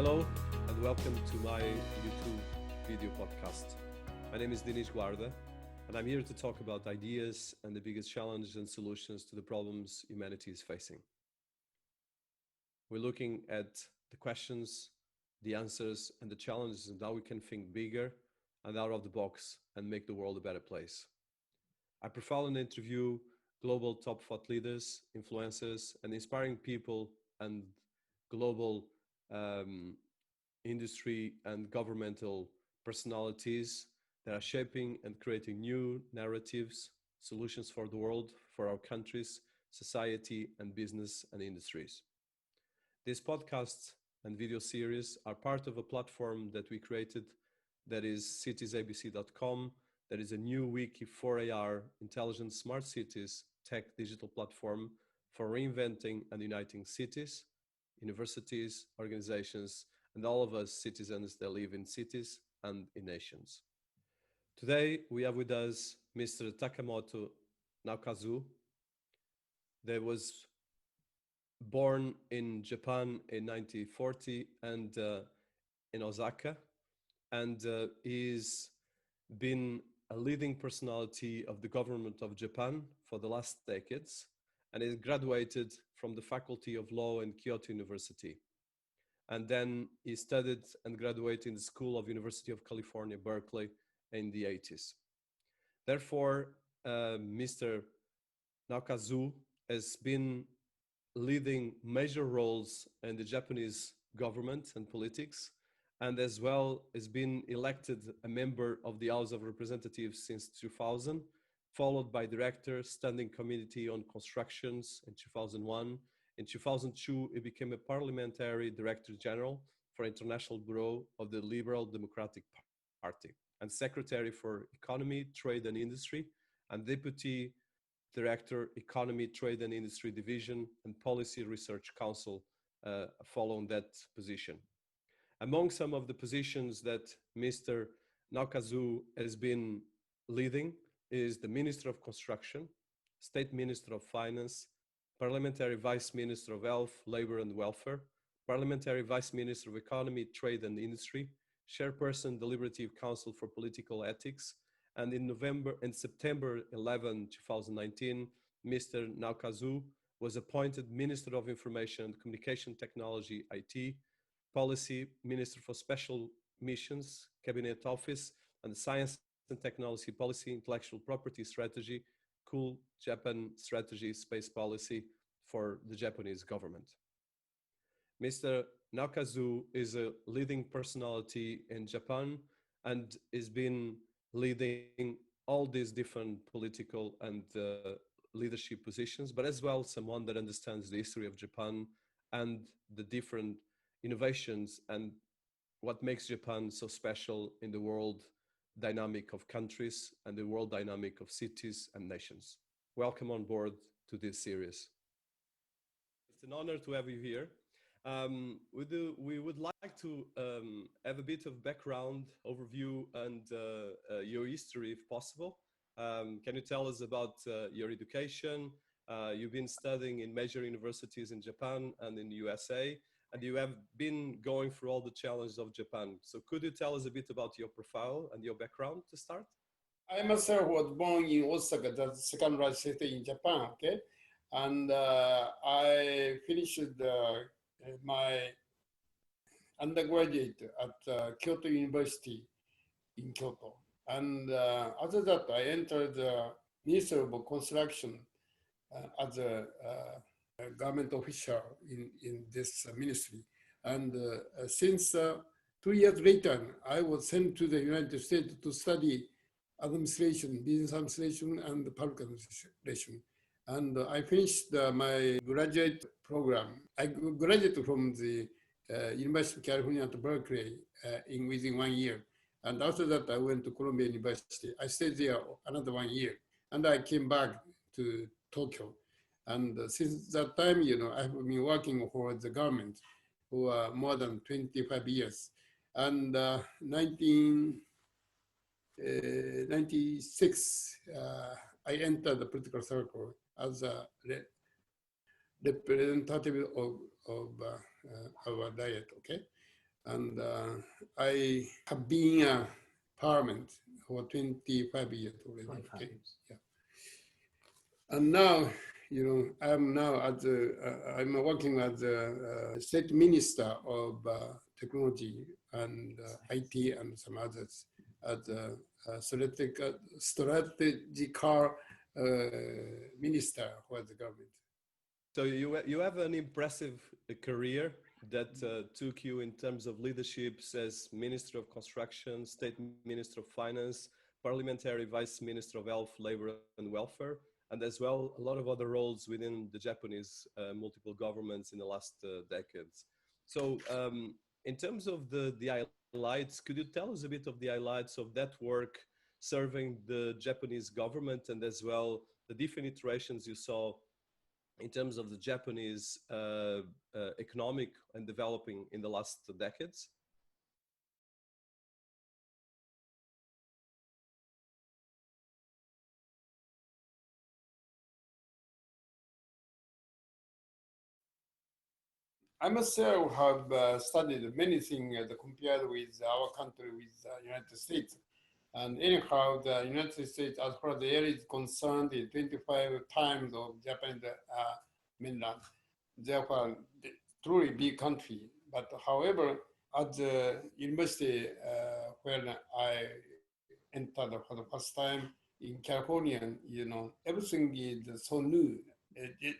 Hello and welcome to my YouTube video podcast. My name is Dinis Guarda and I'm here to talk about ideas and the biggest challenges and solutions to the problems humanity is facing. We're looking at the questions, the answers and the challenges and how we can think bigger and out of the box and make the world a better place. I profile and interview global top thought leaders, influencers and inspiring people and global industry and governmental personalities that are shaping and creating new narratives, solutions for the world, for our countries, society, and business and industries. These podcasts and video series are part of a platform that we created that is citiesabc.com. That is a new wiki for AR, intelligent smart cities, tech digital platform for reinventing and uniting cities, universities, organizations, and all of us citizens that live in cities and in nations. Today, we have with us Mr. Takemoto Naokazu, that was born in Japan in 1940 and in Osaka, and he's been a leading personality of the government of Japan for the last decades, and he graduated from the Faculty of Law in Kyoto University. And then he studied and graduated in the School of University of California, Berkeley in the 80s. Therefore, Mr. Naokazu has been leading major roles in the Japanese government and politics, and as well has been elected a member of the House of Representatives since 2000, followed by Director, Standing Committee on Constructions in 2001. In 2002, he became a Parliamentary Director General for International Bureau of the Liberal Democratic Party and Secretary for Economy, Trade and Industry and Deputy Director, Economy, Trade and Industry Division and Policy Research Council following that position. Among some of the positions that Mr. Naokazu has been leading is the Minister of Construction, State Minister of Finance, Parliamentary Vice Minister of Health, Labour and Welfare, Parliamentary Vice Minister of Economy, Trade and Industry, Chairperson, Deliberative Council for Political Ethics, and in September 11, 2019, Mr. Naokazu was appointed Minister of Information and Communication Technology, IT, Policy, Minister for Special Missions, Cabinet Office, and Science and Technology Policy, Intellectual Property Strategy, Cool Japan Strategy, Space Policy for the Japanese government. Mr. Naokazu is a leading personality in Japan and has been leading all these different political and leadership positions, but as well someone that understands the history of Japan and the different innovations and what makes Japan so special in the world dynamic of countries and the world dynamic of cities and nations. Welcome on board to this series. It's an honor to have you here. We would like to have a bit of background overview and your history if possible. Can you tell us about your education? You've been studying in major universities in Japan and in the USA, and you have been going through all the challenges of Japan. So could you tell us a bit about your profile and your background to start? I myself was born in Osaka, the second largest city in Japan, okay? And I finished my undergraduate at Kyoto University in Kyoto. And after that, I entered the Ministry of Construction as a government official in this ministry. And since 2 years later, I was sent to the United States to study administration, business administration, and public administration. And I finished my graduate program. I graduated from the University of California at Berkeley within 1 year. And after that, I went to Columbia University. I stayed there another 1 year. And I came back to Tokyo. And since that time, I have been working for the government for more than 25 years. And 1996, I entered the political circle as a representative of our diet, okay? And I have been a parliament for 25 years already. 25 okay? years. Yeah. And now, I'm now I'm working as a state minister of technology and IT and some others as a strategical minister for the government. So you have an impressive career that took you in terms of leaderships as Minister of Construction, State Minister of Finance, Parliamentary Vice Minister of Health, Labor and Welfare, and as well a lot of other roles within the Japanese multiple governments in the last decades. So in terms of the highlights, could you tell us a bit of the highlights of that work serving the Japanese government and as well the different iterations you saw in terms of the Japanese economic and developing in the last decades? I myself have studied many things compared with our country, with the United States. And anyhow, the United States, as far as the area is concerned, is 25 times of Japan mainland. Therefore, truly big country. But however, at the university when I entered for the first time in California, everything is so new.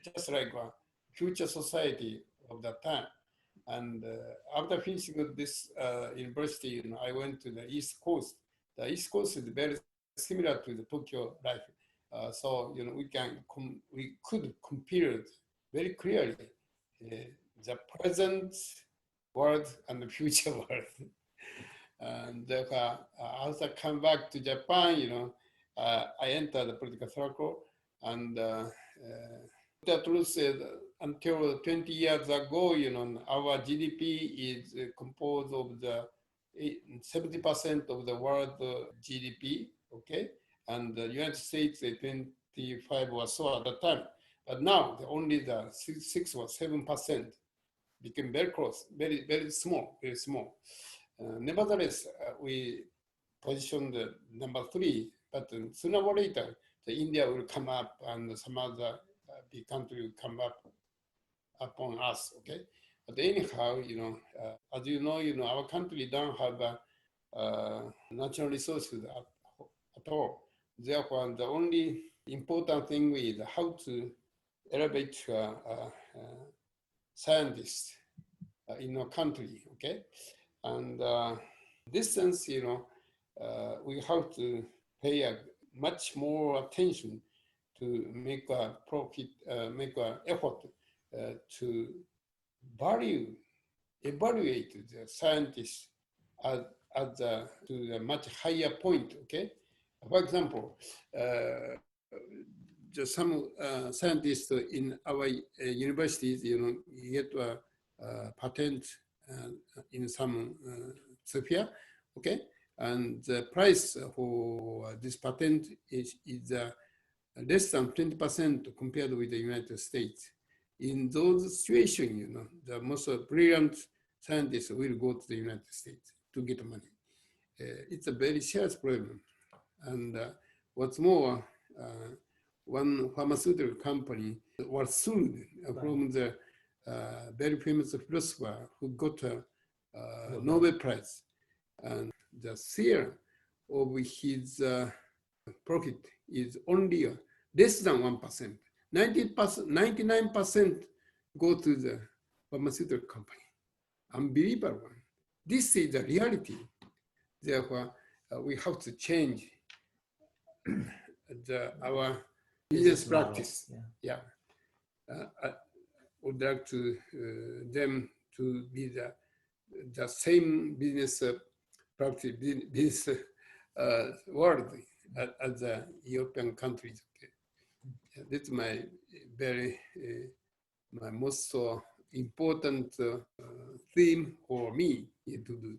Just like a future society of that time. And after finishing this university, I went to the East Coast. The East Coast is very similar to the Tokyo life. So we could compare it very clearly the present world and the future world. And therefore, as I come back to Japan, I entered the political circle, and the truth is, until 20 years ago, our GDP is composed of the 70% of the world GDP, okay? And the United States, 25 or so at the time. But now, only the 6 or 7% became very close, very, very small, very small. Nevertheless, we positioned number 3, but sooner or later, the India will come up and some other big country will come up upon us, okay? But anyhow, as you know, our country don't have natural resources at all. Therefore, the only important thing is how to elevate scientists in our country, okay? And this sense, we have to pay a much more attention to make a profit, make an effort to evaluate the scientists to a much higher point, okay? For example, some scientists in our universities, get a patent in some sphere, okay? And the price for this patent is less than 20% compared with the United States. In those situations, the most brilliant scientists will go to the United States to get money. It's a very serious problem. And what's more, one pharmaceutical company was sued from the very famous philosopher who got a Nobel Prize. And the share of his profit is only less than 1%. 99% go to the pharmaceutical company. Unbelievable. This is the reality. Therefore, we have to change our business practice. Yeah. I would like to them to be the same business practice, business world as the European countries. Okay. That's my my most important theme for me to do.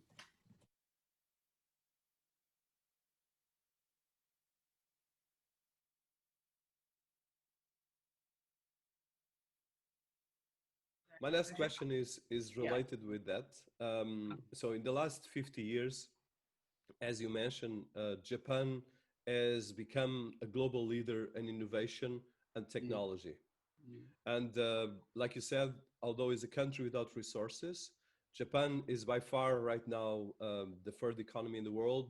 My last question is Yeah. related with that. So in the last 50 years, as you mentioned, Japan has become a global leader in innovation and Mm, technology. mm, And like you said, although it's a country without resources, Japan is by far right now the third economy in the world.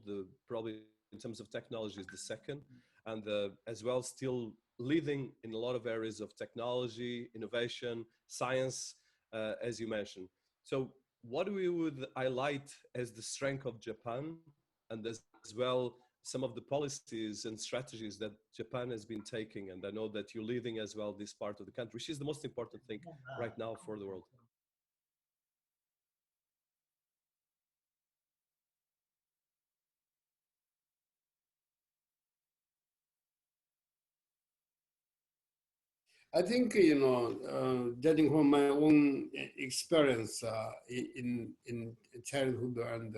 Probably in terms of technology is the second, and as well still leading in a lot of areas of technology, innovation, science, as you mentioned. So, what we would highlight as the strength of Japan, and as well some of the policies and strategies that Japan has been taking, and I know that you're leading as well this part of the country, which is the most important thing right now for the world. I think, judging from my own experience in childhood and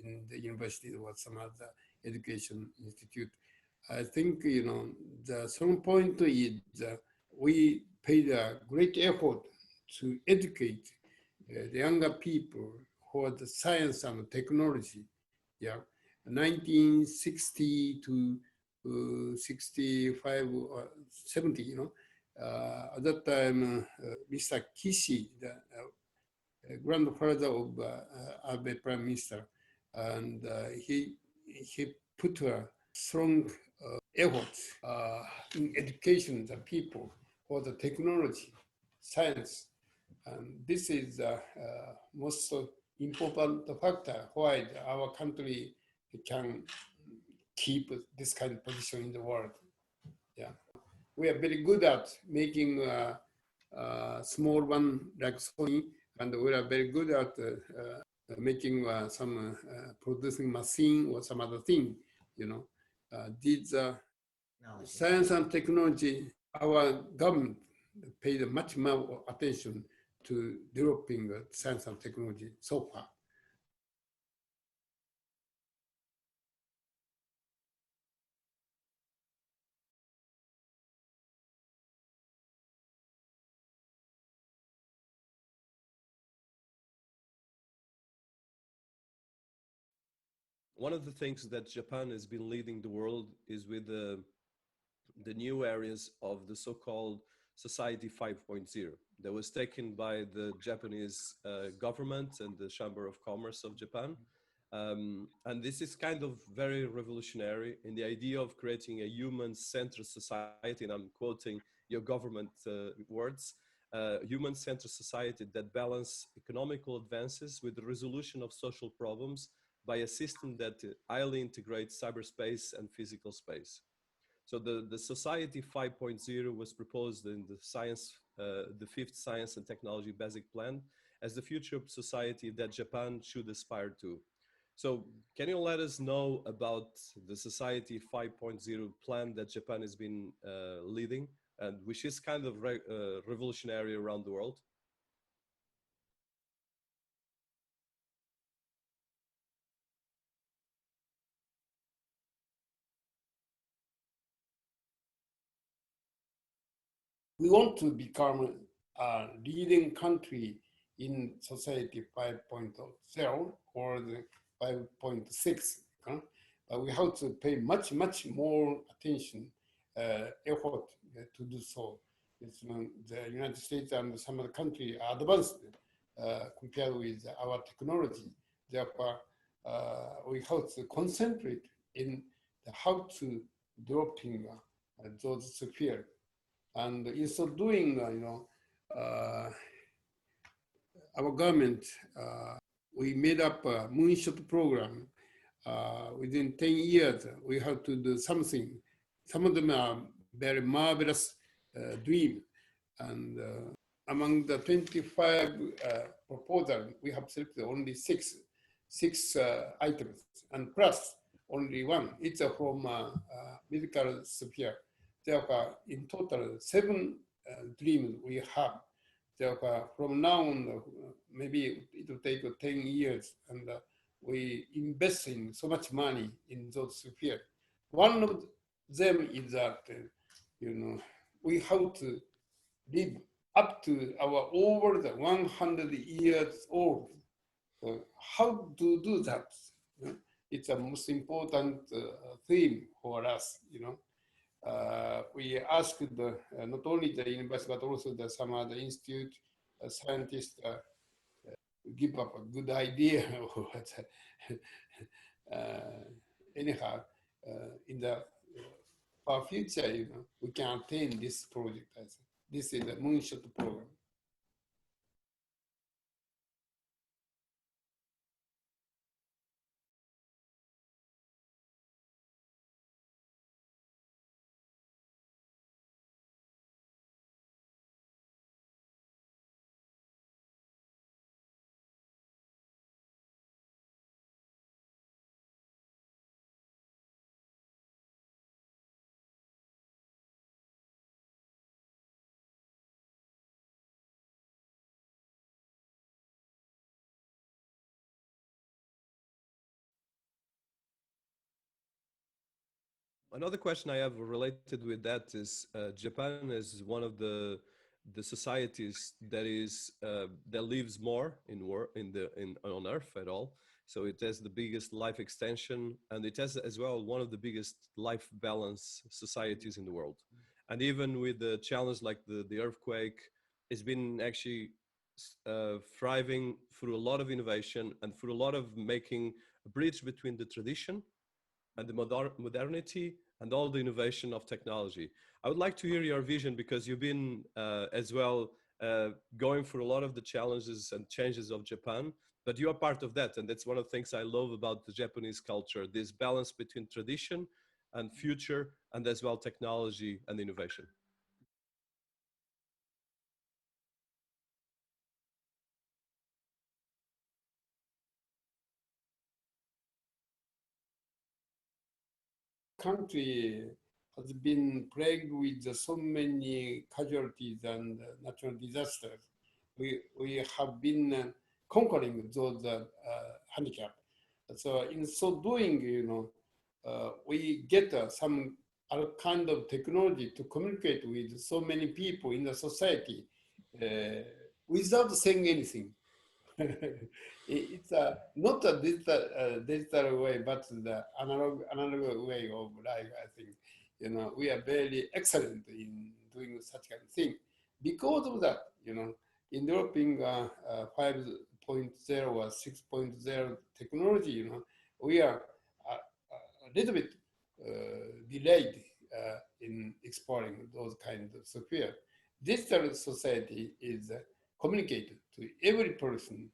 in the university or some other education institute, I think, the some point is we paid a great effort to educate the younger people for the science and technology. Yeah, 1960 to 65 or 70, at that time, Mr. Kishi, the grandfather of Abe Prime Minister, and he put a strong effort in education the people for the technology, science, and this is the most important factor why our country can keep this kind of position in the world. Yeah, we are very good at making small one like Sony, and we are very good at making some producing machine or some other thing. You know, these No, it's science and technology. Our government paid much more attention to developing science and technology so far. One of the things that Japan has been leading the world is with the new areas of the so-called Society 5.0 that was taken by the Japanese government and the Chamber of Commerce of Japan. And this is kind of very revolutionary in the idea of creating a human-centered society, and I'm quoting your government words, human-centered society that balance economical advances with the resolution of social problems by a system that highly integrates cyberspace and physical space. So the Society 5.0 was proposed in the fifth Science and Technology Basic Plan as the future society that Japan should aspire to. So can you let us know about the Society 5.0 plan that Japan has been leading, and which is kind of revolutionary around the world? We want to become a leading country in society 5.0 or the 5.6. But we have to pay much, much more attention, effort to do so. It's, the United States and some other countries are advanced compared with our technology. Therefore, we have to concentrate in how to developing those spheres. And instead of doing, uh, our government, we made up a moonshot program. Within 10 years, we have to do something. Some of them are very marvelous dream. And among the 25 proposals, we have selected only six items, and plus only one. It's from medical sphere. Therefore, in total, seven dreams we have. Therefore, from now on, maybe it will take 10 years, and we investing so much money in those spheres. One of them is that, we have to live up to our over the 100 years old. How to do that? It's a most important theme for us, we asked not only the university, but also some other institute scientists give up a good idea. Anyhow, in the far future, we can attain this project. This is the moonshot program. Another question I have related with that is Japan is one of the societies that is that lives more in on Earth at all. So it has the biggest life extension, and it has as well one of the biggest life balance societies in the world. And even with the challenge like the earthquake, it's been actually thriving through a lot of innovation and through a lot of making a bridge between the tradition and the modernity and all the innovation of technology. I would like to hear your vision because you've been as well going through a lot of the challenges and changes of Japan, but you are part of that. And that's one of the things I love about the Japanese culture, this balance between tradition and future, and as well technology and innovation. Country has been plagued with so many casualties and natural disasters. We have been conquering those handicaps. So in so doing, we get some other kind of technology to communicate with so many people in the society without saying anything. It's not a digital way, but the analog way of life. I think we are very excellent in doing such kind of thing. Because of that, in developing 5.0 or 6.0 technology, we are a little bit delayed in exploring those kinds of software. Digital society is communicated to every person,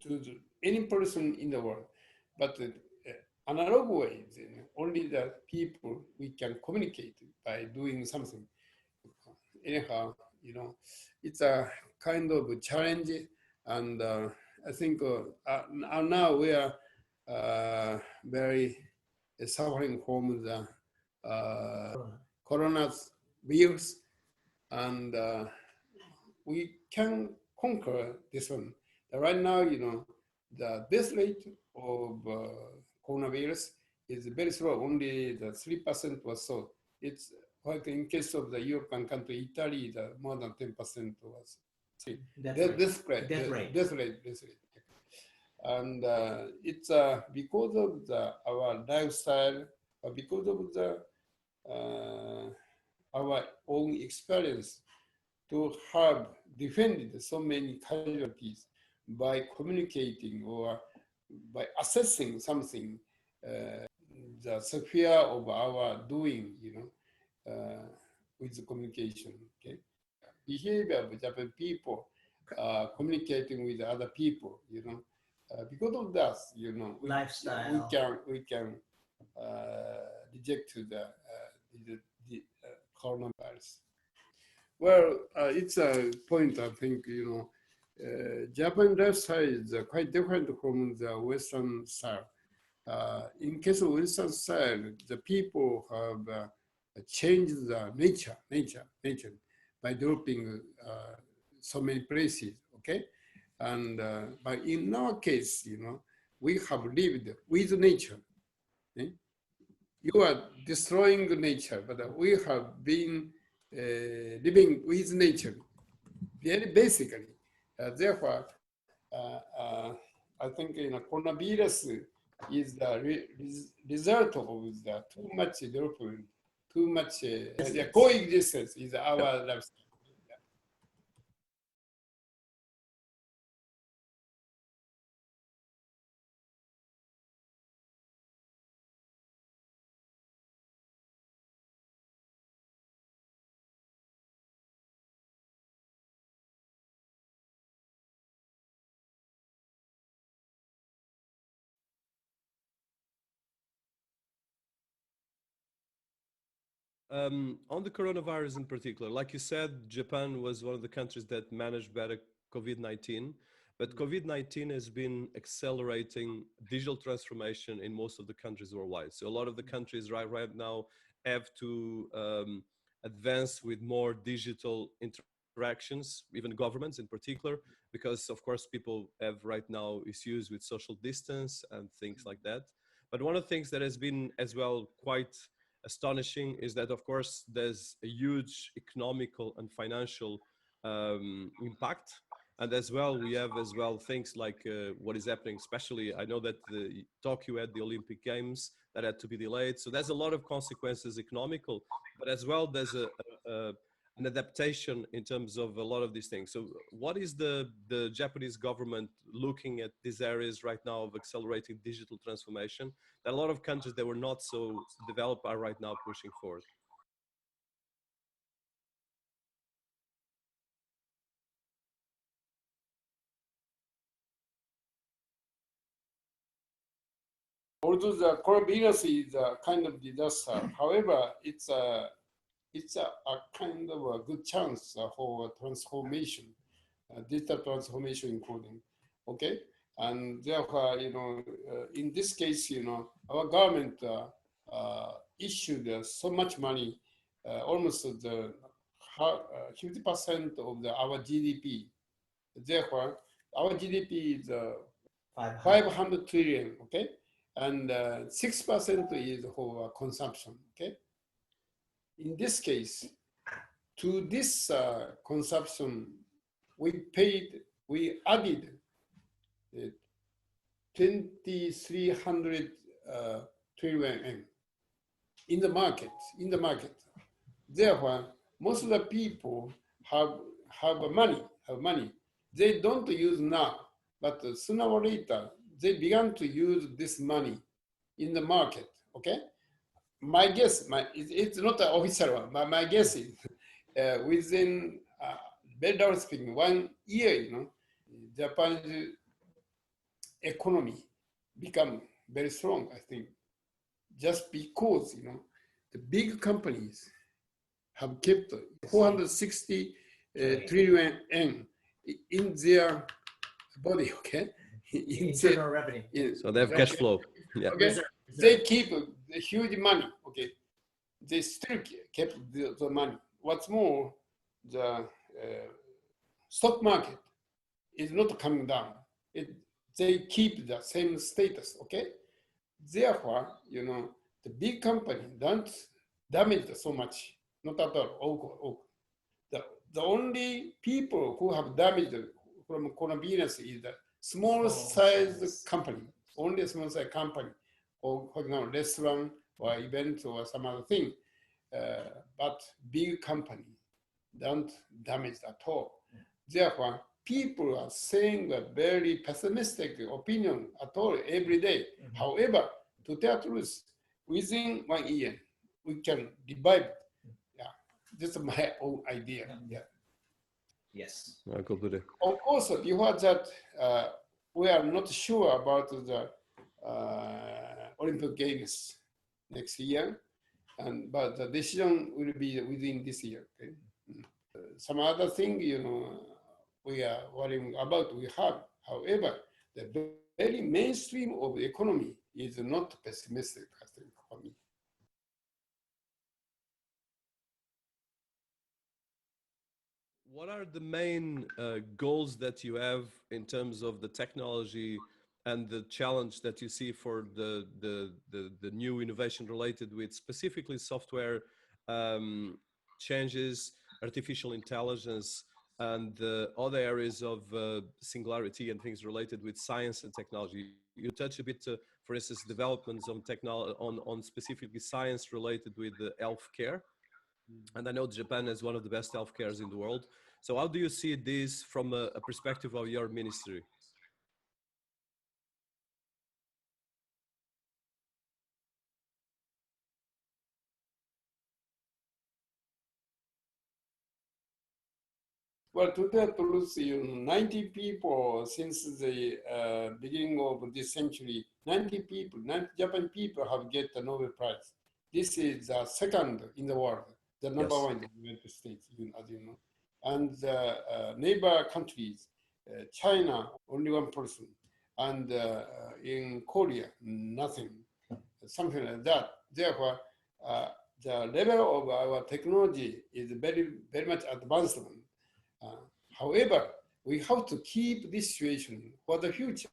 to any person in the world. But analog ways, only the people we can communicate by doing something. Anyhow, it's a kind of a challenge, and I think now we are very suffering from the coronavirus, and we can conquer this one. Right now, the death rate of coronavirus is very slow, only the 3% or so. It's like in case of the European country, Italy, the more than 10% was death rate. And it's because of our lifestyle, because of our own experience to have defended so many casualties by communicating or by assessing something, the sphere of our doing, with the communication. Okay, behavior of Japanese people communicating with other people, because of that, lifestyle. we can reject the coronavirus. Well, it's a point, I think, Japan lifestyle is quite different from the Western style. In case of Western style, the people have changed the nature by developing so many places, okay? And but in our case, we have lived with nature. Okay? You are destroying nature, but we have been living with nature, very basically. Therefore, I think coronavirus is the result of the too much development, too much the coexistence is our lifestyle. On the coronavirus in particular, like you said, Japan was one of the countries that managed better COVID-19, but COVID-19 has been accelerating digital transformation in most of the countries worldwide. So a lot of the countries right now have to advance with more digital interactions, even governments in particular, because of course people have right now issues with social distance and things like that. But one of the things that has been as well quite astonishing is that of course there's a huge economical and financial impact, and as well we have as well things like what is happening, especially I know that the Tokyo had the Olympic Games that had to be delayed, so there's a lot of consequences economical, but as well there's a an adaptation in terms of a lot of these things. So what is the Japanese government looking at these areas right now of accelerating digital transformation that a lot of countries that were not so developed are right now pushing forward? Although the coronavirus is a kind of disaster, however, it's a kind of a good chance for transformation, digital transformation including, okay? And therefore, in this case, our government issued so much money, almost the 50% of our GDP. Therefore, our GDP is 500 trillion, okay? And 6% is for consumption, okay? In this case, to this consumption, we added 2,300 trillion yen in the market. Therefore, most of the people have money. They don't use now, but sooner or later, they began to use this money in the market, okay? My guess, it's not an official one, but my guess is within, better speaking, 1 year, Japan's economy become very strong, I think, just because, the big companies have kept 460 trillion yen in their body, okay? Internal revenue. So they have cash flow. Yeah. Okay? They keep the huge money, okay? They still kept the money. What's more, the stock market is not coming down. They keep the same status, okay? Therefore, the big company don't damage so much, not at all. The only people who have damaged from coronavirus is the small size company, only a small size company, or for example, restaurant or event or some other thing. But big company don't damage at all. Therefore, people are saying a very pessimistic opinion at all every day. However, to tell the truth, within 1 year, we can revive. Yeah, this is my own idea. Yeah. Yes. Also, before that, we are not sure about the Olympic Games next year, but the decision will be within this year. Okay? Some other thing, we are worrying about, we have. However, the very mainstream of the economy is not pessimistic, I think, for me. What are the main goals that you have in terms of the technology and the challenge that you see for the new innovation related with specifically software changes, artificial intelligence, and other areas of singularity and things related with science and technology. You touch a bit, for instance, developments on technology, on specifically science related with healthcare. And I know Japan is one of the best healthcares in the world. So how do you see this from a perspective of your ministry? Well, to tell the truth, 90 people since the beginning of this century, 90 people, 90 Japan people have get the Nobel Prize. This is the second in the world, the number Yes. one in the United States, as you know. And the neighbor countries, China, only one person. And in Korea, nothing, something like that. Therefore, the level of our technology is very, very much advanced. However, we have to keep this situation for the future.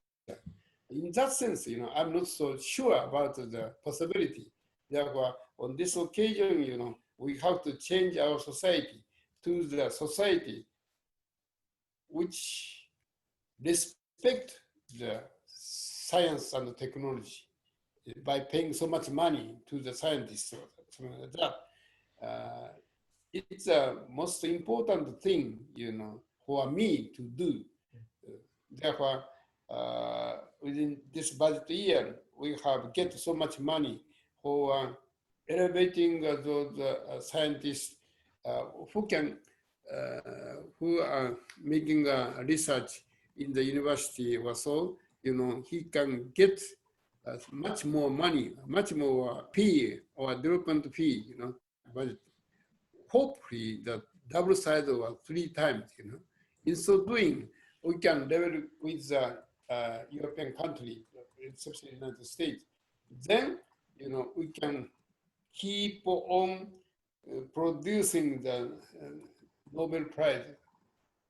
In that sense, I'm not so sure about the possibility. Therefore, on this occasion, we have to change our society to the society which respect the science and the technology by paying so much money to the scientists or something like that. It's a most important thing, for me to do. Therefore, within this budget year, we have get so much money for elevating those scientists who are making research in the university or so. He can get much more money, much more fee or development fee, budget. Hopefully the double size or 3 times, In so doing, we can level with the European country, especially the United States. Then, we can keep on producing the Nobel Prize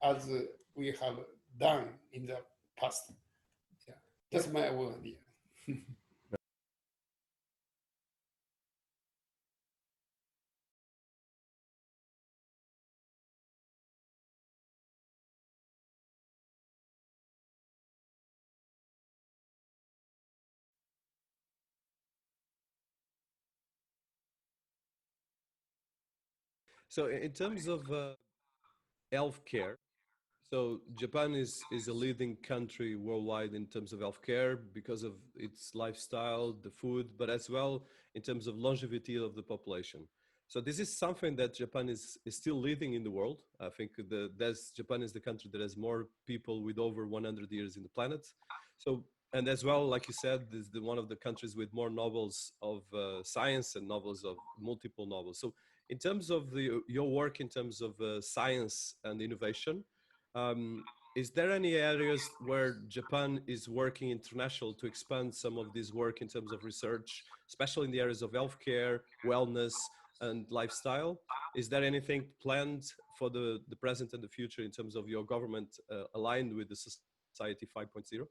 as we have done in the past. Yeah, that's my idea. So in terms of healthcare, so Japan is a leading country worldwide in terms of healthcare because of its lifestyle, the food, but as well in terms of longevity of the population. So this is something that Japan is still leading in the world. I think Japan is the country that has more people with over 100 years in the planet. So, and as well, like you said, this is one of the countries with more novels of science and novels of multiple novels. So in terms of your work in terms of science and innovation, um, is there any areas where Japan is working international to expand some of this work in terms of research, especially in the areas of healthcare, wellness, and lifestyle? Is there anything planned for the present and the future in terms of your government aligned with the Society 5.0?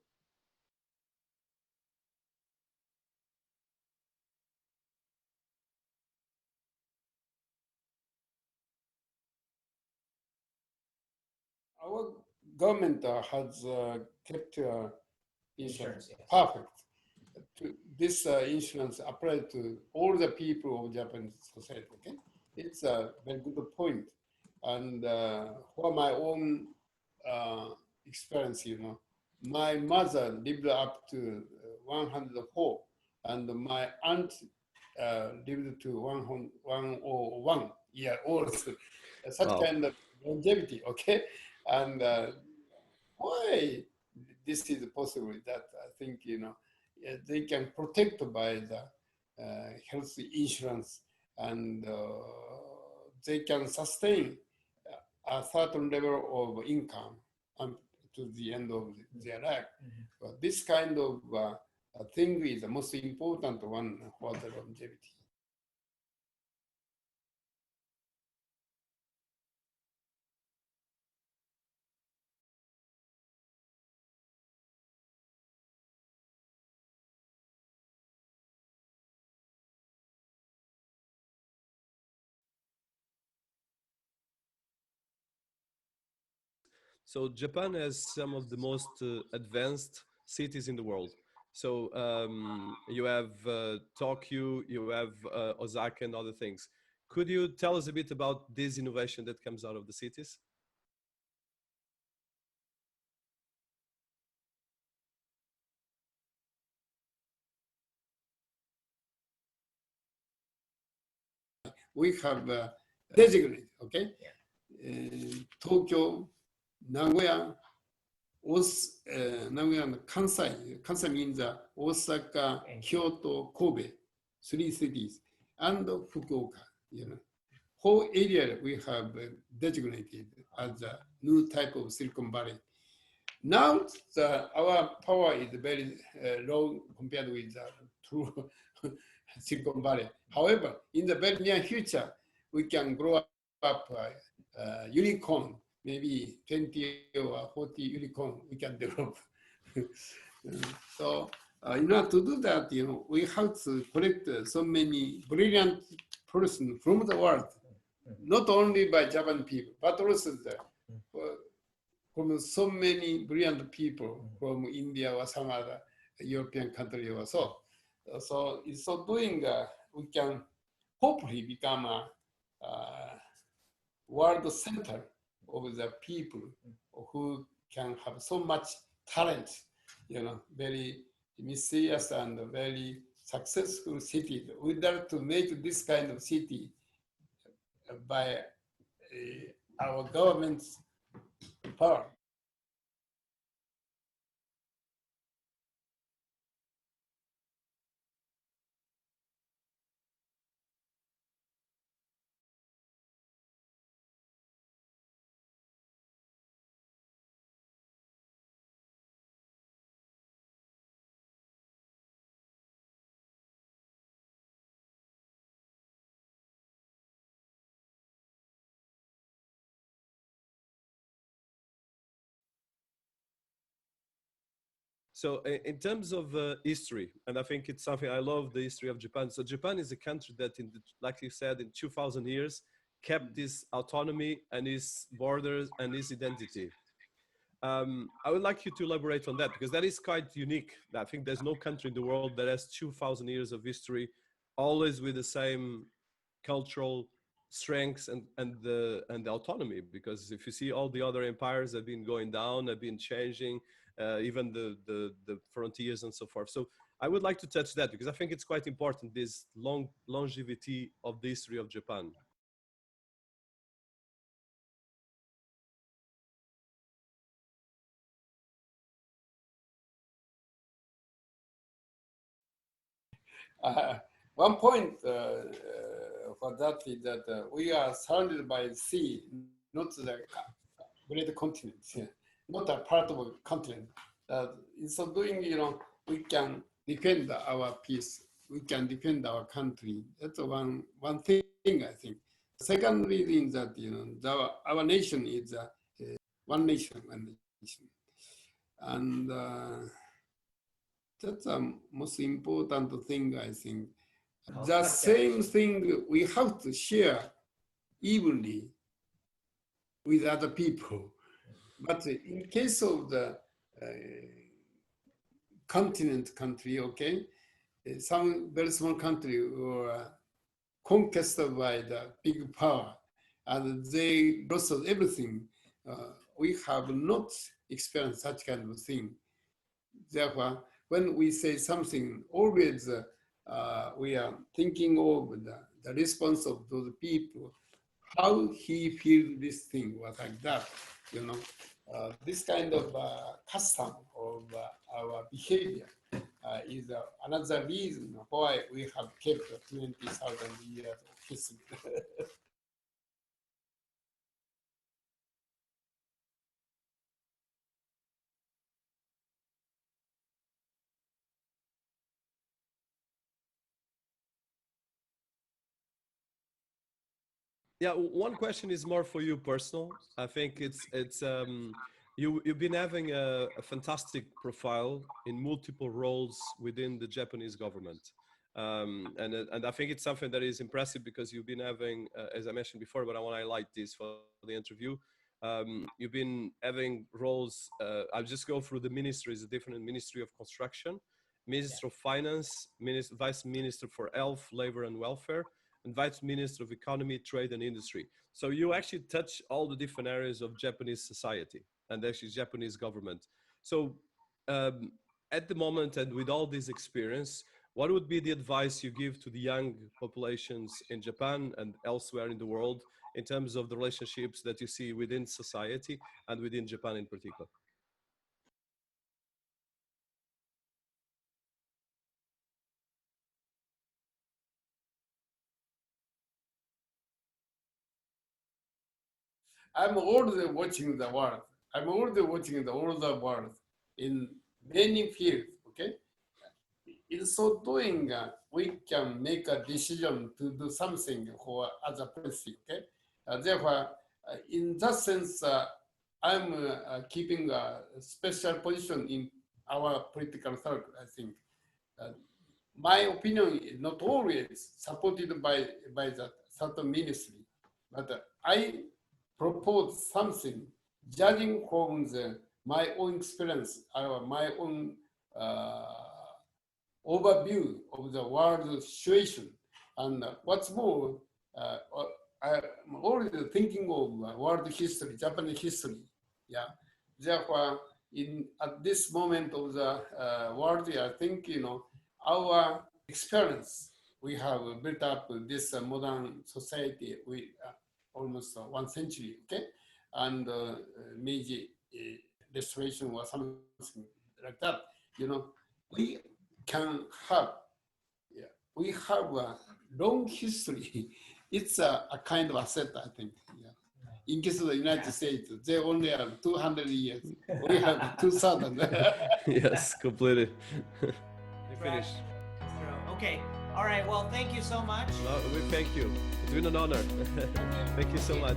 Our government has kept insurance Insurance, yes. perfect. This insurance applies to all the people of Japanese society. Okay, it's a very good point. And for my own experience, my mother lived up to 104, and my aunt lived to 101 year old. Such Wow. kind of longevity. Okay, and why this is possible that I think, they can protect by the health insurance, and they can sustain a certain level of income to the end of their life. But this kind of thing is the most important one for the longevity. So Japan has some of the most advanced cities in the world. So you have Tokyo, you have Osaka, and other things. Could you tell us a bit about this innovation that comes out of the cities? We have designated, okay? Tokyo, Nagoya, Nagoya and Kansai. Kansai means Osaka, Kyoto, Kobe, three cities, and Fukuoka. You know, whole area we have designated as a new type of Silicon Valley. Now our power is very low compared with the true Silicon Valley. However, in the very near future, we can grow up unicorn, maybe 20 or 40 unicorn we can develop. So in order to do that, you know, we have to collect so many brilliant persons from the world, not only by Japanese people, but also from so many brilliant people from India or some other European country or so. So in so doing, we can hopefully become a world center of the people who can have so much talent, you know, very mysterious and very successful city. We dare to make this kind of city by our government's power. So in terms of history, and I think it's something I love the history of Japan. So Japan is a country that, like you said, in 2,000 years, kept this autonomy and its borders and its identity. I would like you to elaborate on that because that is quite unique. I think there's no country in the world that has 2,000 years of history, always with the same cultural strengths and the autonomy. Because if you see all the other empires have been going down, have been changing, even the frontiers and so forth. So I would like to touch that because I think it's quite important, this longevity of the history of Japan. One point for that is that we are surrounded by the sea, not the great continent, yeah, not a part of a continent. In so doing, you know, we can defend our peace. We can defend our country. That's one thing, I think. Second reason is that, you know, our nation is one nation, one nation. And that's the most important thing, I think. The same thing we have to share evenly with other people. But in case of the continent country, okay, some very small country were conquered by the big power and they lost everything. We have not experienced such kind of thing. Therefore, when we say something, always we are thinking of the response of those people, how he feels this thing was like that, you know. This kind of custom of our behavior is another reason why we have kept 20,000 years of history. Yeah, one question is more for you personal. I think it's you've been having a fantastic profile in multiple roles within the Japanese government, and I think it's something that is impressive because you've been having, as I mentioned before, but I want to highlight this for the interview, You've been having roles. I'll just go through the ministries, the different Ministry of Construction, Minister of Finance, Vice Minister for Health, Labor and Welfare, and Vice Minister of Economy, Trade and Industry. So you actually touch all the different areas of Japanese society and actually Japanese government. So at the moment, and with all this experience, what would be the advice you give to the young populations in Japan and elsewhere in the world in terms of the relationships that you see within society and within Japan in particular? I'm already watching the world. I'm already watching all the world in many fields, okay? In so doing, we can make a decision to do something for other policy, okay? Therefore, in that sense, I'm keeping a special position in our political circle, I think. My opinion is not always supported by the certain ministry, but I propose something judging from my own experience or my own overview of the world situation. And what's more, I'm already thinking of world history, Japanese history. Yeah. Therefore, at this moment of the world, I think, our experience, we have built up this modern society with almost 1 century, okay? And Meiji restoration or something like that, we can have, we have a long history. It's a kind of asset, I think. Yeah. In case of the United States, they only have 200 years. We have 2,000. Yes, completely. You Right. finished. Okay. All right. Well, thank you so much. No, we thank you. It's been an honor. Thank you so much.